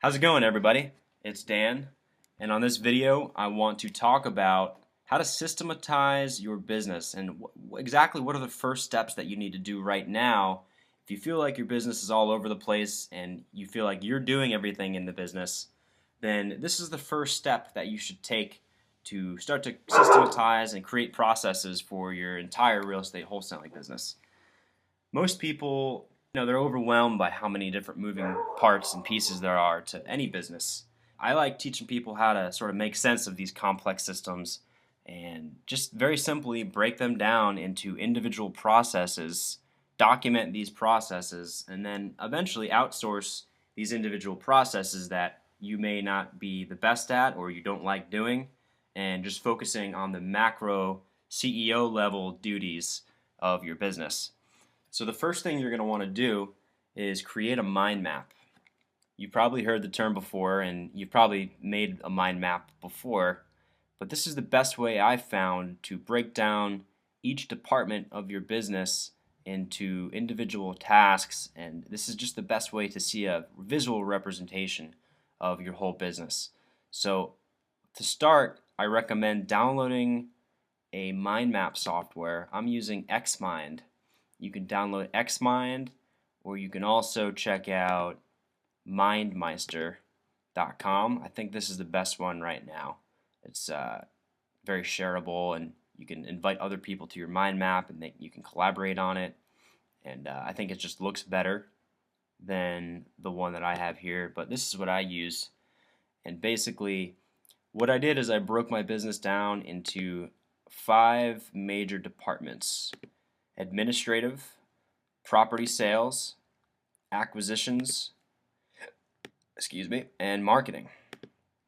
How's it going, everybody? It's Dan, and on this video I want to talk about how to systematize your business and exactly what are the first steps that you need to do right now if you feel like your business is all over the place and you feel like you're doing everything in the business. Then this is the first step that you should take to start to systematize and create processes for your entire real estate wholesaling business. Most people, they're overwhelmed by how many different moving parts and pieces there are to any business. I like teaching people how to sort of make sense of these complex systems and just very simply break them down into individual processes, document these processes, and then eventually outsource these individual processes that you may not be the best at or you don't like doing, and just focusing on the macro CEO level duties of your business. So the first thing you're going to want to do is create a mind map. You've probably heard the term before and you've probably made a mind map before, but this is the best way I've found to break down each department of your business into individual tasks, and this is just the best way to see a visual representation of your whole business. So to start, I recommend downloading a mind map software. I'm using Xmind. You can download Xmind, or you can also check out mindmeister.com. I think this is the best one right now. It's very shareable, and you can invite other people to your mind map, and you can collaborate on it. And I think it just looks better than the one that I have here, but this is what I use. And basically, what I did is I broke my business down into 5 major departments: administrative, property sales, acquisitions, and marketing.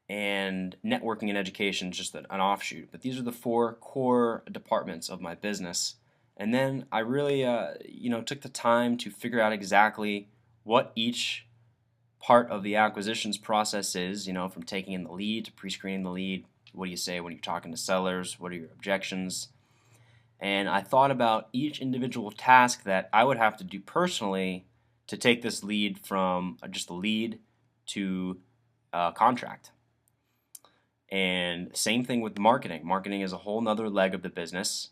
And networking and education is just an offshoot. But these are the 4 core departments of my business. And then I really took the time to figure out exactly what each part of the acquisitions process is, from taking in the lead to pre-screening the lead. What do you say when you're talking to sellers? What are your objections? And I thought about each individual task that I would have to do personally to take this lead from just a lead to a contract. And same thing with marketing. Marketing is a whole nother leg of the business.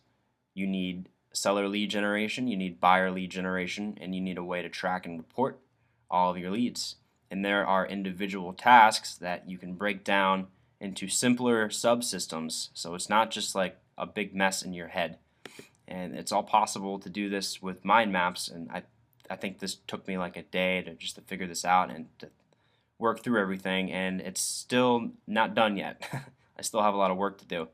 You need seller lead generation, you need buyer lead generation, and you need a way to track and report all of your leads. And there are individual tasks that you can break down into simpler subsystems, so it's not just like a big mess in your head. And it's all possible to do this with mind maps, and I think this took me like a day to figure this out and to work through everything, and it's still not done yet. I still have a lot of work to do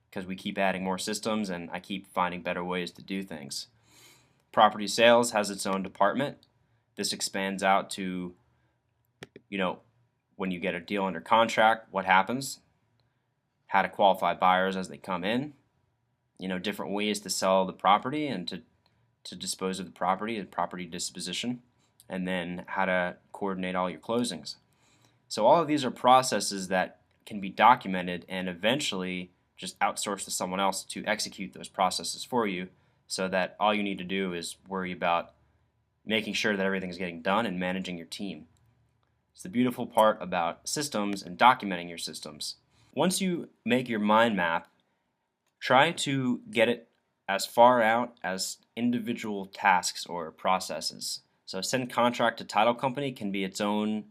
because we keep adding more systems and I keep finding better ways to do things. Property sales has its own department. This expands out to, when you get a deal under contract, what happens, how to qualify buyers as they come in, different ways to sell the property and to dispose of the property, and property disposition, and then how to coordinate all your closings. So all of these are processes that can be documented and eventually just outsourced to someone else to execute those processes for you, so that all you need to do is worry about making sure that everything's getting done and managing your team. It's the beautiful part about systems and documenting your systems. Once you make your mind map, try to get it as far out as individual tasks or processes. So send contract to title company can be its own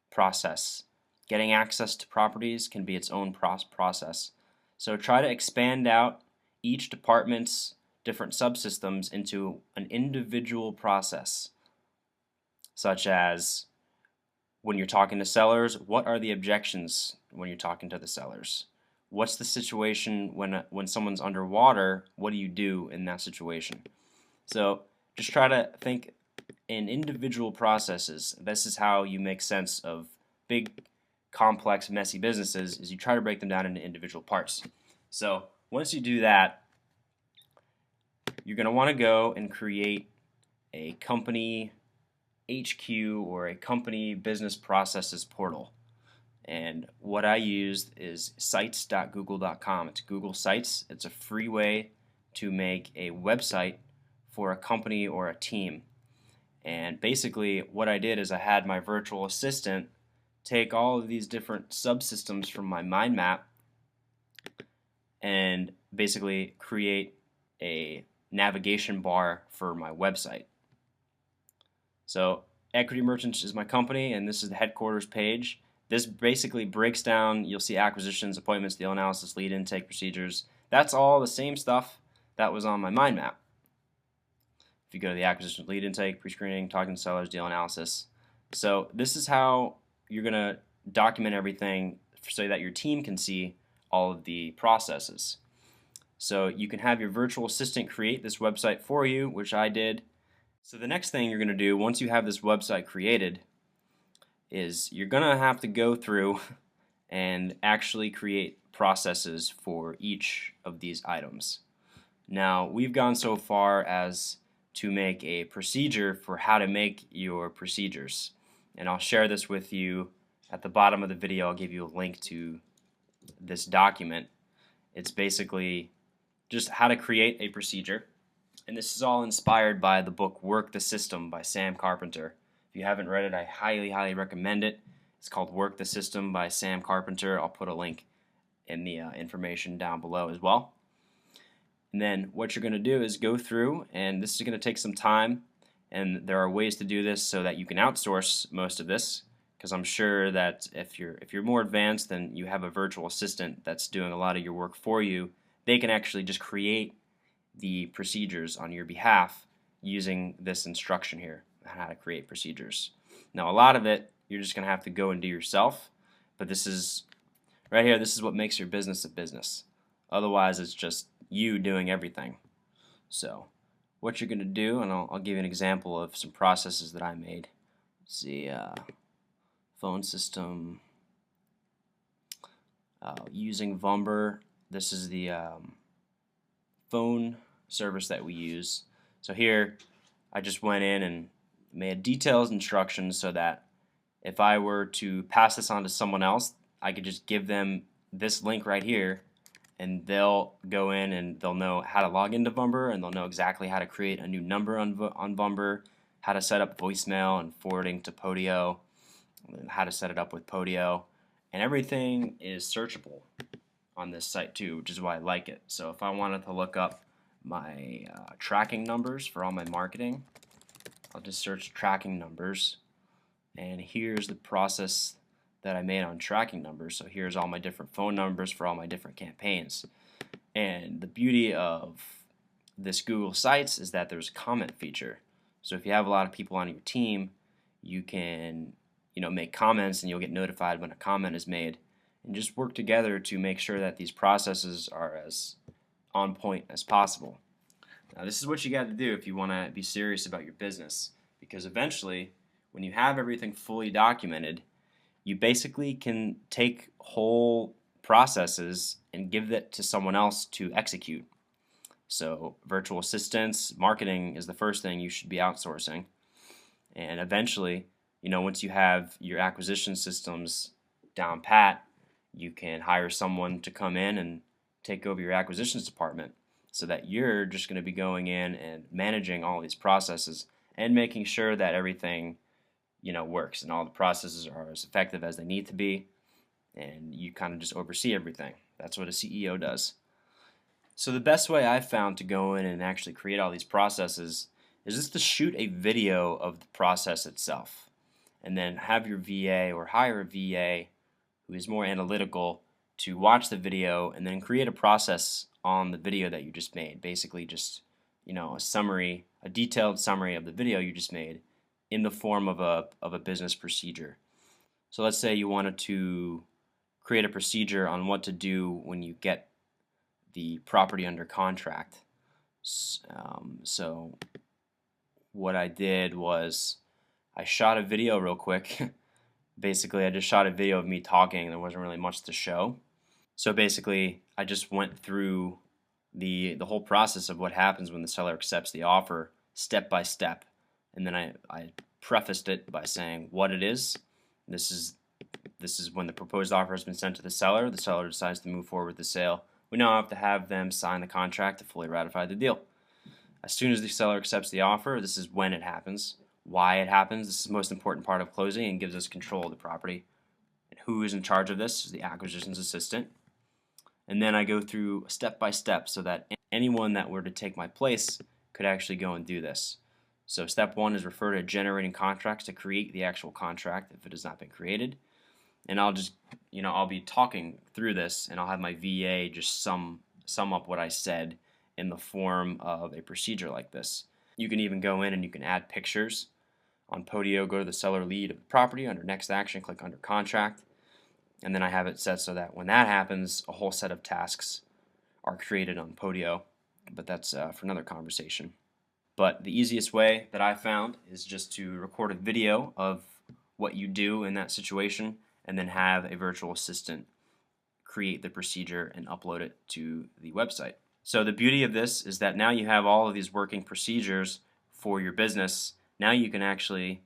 process. Getting access to properties can be its own process. So try to expand out each department's different subsystems into an individual process, such as when you're talking to sellers, what are the objections when you're talking to the sellers? What's the situation when someone's underwater? What do you do in that situation? So just try to think in individual processes. This is how you make sense of big, complex, messy businesses, is you try to break them down into individual parts. So once you do that, you're going to want to go and create a company HQ or a company business processes portal. And what I used is sites.google.com. It's Google Sites. It's a free way to make a website for a company or a team. And basically what I did is I had my virtual assistant take all of these different subsystems from my mind map and basically create a navigation bar for my website. So Equity Merchants is my company, and this is the headquarters page. This basically breaks down, you'll see acquisitions, appointments, deal analysis, lead intake, procedures. That's all the same stuff that was on my mind map. If you go to the acquisition, lead intake, pre-screening, talking to sellers, deal analysis. So this is how you're going to document everything so that your team can see all of the processes. So you can have your virtual assistant create this website for you, which I did. So the next thing you're going to do once you have this website created is you're going to have to go through and actually create processes for each of these items. Now, we've gone so far as to make a procedure for how to make your procedures, and I'll share this with you at the bottom of the video. I'll give you a link to this document. It's basically just how to create a procedure, and this is all inspired by the book Work the System by Sam Carpenter. If you haven't read it, I highly recommend it. It's called Work the System by Sam Carpenter. I'll put a link in the information down below as well. And then what you're going to do is go through, and this is going to take some time, and there are ways to do this so that you can outsource most of this, because I'm sure that if you're more advanced and you have a virtual assistant that's doing a lot of your work for you, they can actually just create the procedures on your behalf using this instruction here on how to create procedures. Now, a lot of it you're just going to have to go and do yourself, but this is right here, this is what makes your business a business. Otherwise, it's just you doing everything. So what you're going to do, and I'll give you an example of some processes that I made. Let's see, phone system, using Vumber. This is the phone service that we use. So here I just went in and made detailed instructions so that if I were to pass this on to someone else, I could just give them this link right here, and they'll go in and they'll know how to log into Vumber, and they'll know exactly how to create a new number on Vumber, how to set up voicemail and forwarding to Podio, how to set it up with Podio, and everything is searchable on this site too, which is why I like it. So if I wanted to look up my tracking numbers for all my marketing, I'll just search tracking numbers, and here's the process that I made on tracking numbers. So here's all my different phone numbers for all my different campaigns. And the beauty of this Google Sites is that there's a comment feature. So if you have a lot of people on your team, you can make comments, and you'll get notified when a comment is made, and just work together to make sure that these processes are as on point as possible. Now, this is what you got to do if you want to be serious about your business, because eventually when you have everything fully documented, you basically can take whole processes and give that to someone else to execute. So virtual assistants, marketing is the first thing you should be outsourcing. And eventually, once you have your acquisition systems down pat, you can hire someone to come in and take over your acquisitions department, so that you're just going to be going in and managing all these processes and making sure that everything works and all the processes are as effective as they need to be, and you kind of just oversee everything. That's what a CEO does. So the best way I've found to go in and actually create all these processes is just to shoot a video of the process itself, and then have your VA or hire a VA who is more analytical to watch the video and then create a process on the video that you just made. Basically just a summary, a detailed summary of the video you just made in the form of a business procedure. So let's say you wanted to create a procedure on what to do when you get the property under contract. So what I did was I shot a video real quick. Basically, I just shot a video of me talking. There wasn't really much to show. So basically, I just went through the whole process of what happens when the seller accepts the offer, step by step. And then I prefaced it by saying what it is. This is when the proposed offer has been sent to the seller. The seller decides to move forward with the sale. We now have to have them sign the contract to fully ratify the deal. As soon as the seller accepts the offer, this is when it happens, why it happens. This is the most important part of closing and gives us control of the property. who is in charge of this is the acquisitions assistant. And then I go through step by step so that anyone that were to take my place could actually go and do this. So step 1 is refer to generating contracts to create the actual contract if it has not been created. And I'll just, I'll be talking through this, and I'll have my VA just sum up what I said in the form of a procedure like this. You can even go in and you can add pictures. On Podio, go to the seller lead of the property. Under next action, click under contract. And then I have it set so that when that happens, a whole set of tasks are created on Podio. But that's for another conversation. But the easiest way that I found is just to record a video of what you do in that situation and then have a virtual assistant create the procedure and upload it to the website. So the beauty of this is that now you have all of these working procedures for your business. Now you can actually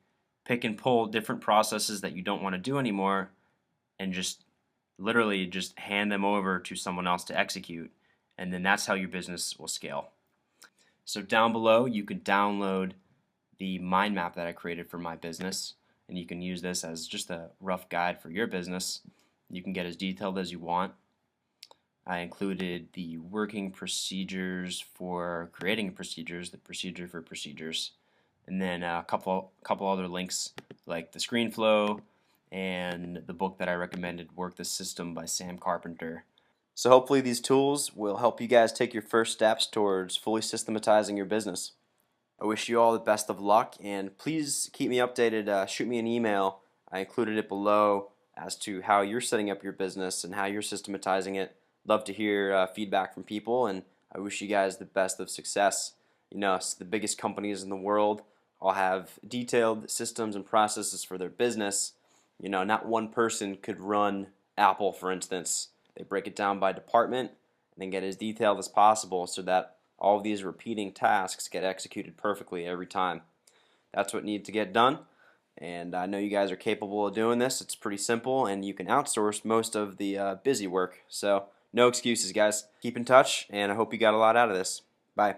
pick and pull different processes that you don't want to do anymore and just literally just hand them over to someone else to execute, and then that's how your business will scale. So down below you can download the mind map that I created for my business, and you can use this as just a rough guide for your business. You can get as detailed as you want. I included the working procedures for creating procedures, the procedure for procedures, and then a couple other links like the screen flow and the book that I recommended, Work the System by Sam Carpenter. So hopefully these tools will help you guys take your first steps towards fully systematizing your business. I wish you all the best of luck, and please keep me updated. Shoot me an email. I included it below as to how you're setting up your business and how you're systematizing it. Love to hear feedback from people, and I wish you guys the best of success. The biggest companies in the world all have detailed systems and processes for their business. Not one person could run Apple, for instance. They break it down by department and then get as detailed as possible so that all of these repeating tasks get executed perfectly every time. That's what needs to get done, and I know you guys are capable of doing this. It's pretty simple, and you can outsource most of the busy work. So no excuses, guys. Keep in touch, and I hope you got a lot out of this. Bye.